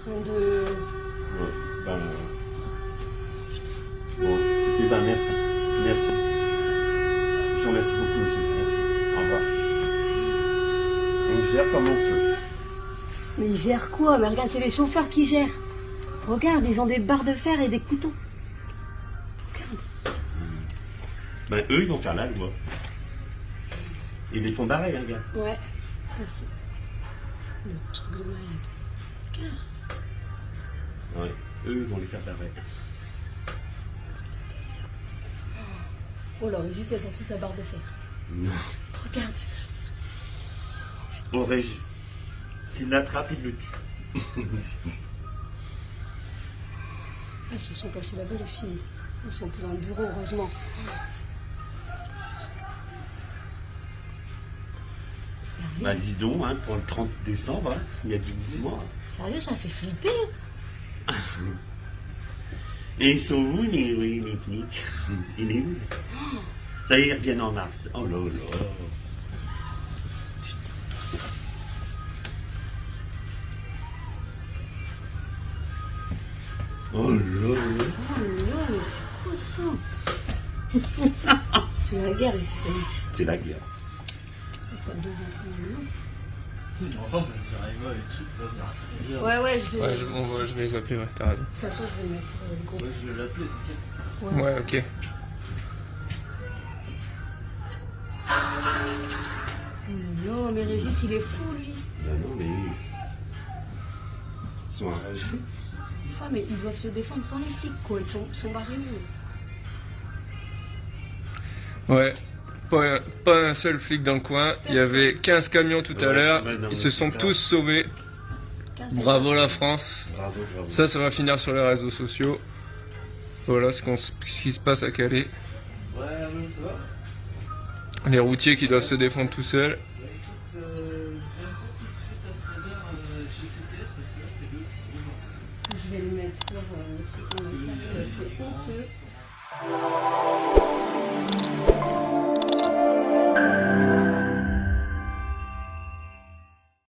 train de... Ouais, ben... Bon, écoutez, ben merci. Merci. Je vous remercie beaucoup, monsieur. Merci. Au revoir. On gère comme on peut. Mais ils gèrent quoi? Mais regarde, c'est les chauffeurs qui gèrent. Regarde, ils ont des barres de fer et des couteaux. Regarde. Ben eux, ils vont faire la loi. Ils les font barrer, hein, gars. Ouais, ça c'est le truc de malade. Regarde. Ouais, eux, ils vont les faire barrer. Oh là, Régis a sorti sa barre de fer. Non. Regarde. Bon, Régis, s'il l'attrape, il le tue. Elles se sont cachées là-bas, les filles. Elles sont plus dans le bureau, heureusement. Sérieux? Bah dis donc, hein, pour le 30 décembre, hein, il y a du mouvement. Hein. Sérieux, ça fait flipper. Et ils sont où, les flics? Il est où? Ça y est, ils reviennent en mars. Oh là là. Oh là là. Oh là, mais c'est quoi ça? C'est la guerre ici. C'est la guerre. Pas de rentrer Non, j'arrive et tout, là, t'as ouais, ouais, je vais... Ouais, je vais les appeler, ouais, t'as raison. De toute façon, je vais mettre le groupe. Ouais, je vais l'appeler, t'inquiète. Ouais, ok. Non, mais Régis, il est fou, lui. Ben non, mais ils sont enragés. Enfin, mais ils doivent se défendre sans les flics, quoi. Ils sont barrés où? Ouais. Pas un seul flic dans le coin. Il y avait 15 camions tout à Ouais, l'heure. ouais, non, Ils mais se sont c'est tous sauvés. Bravo la France. Bravo, bravo. Ça va finir sur les réseaux sociaux. Voilà ce qui se passe à Calais. Ouais, ouais, ça va. Les routiers qui doivent se défendre tout seuls. Bah écoute, j'ai un coup de suite à 13h chez CTS parce que là c'est le gros bordel. Je vais le mettre sur le truc. C'est honteux.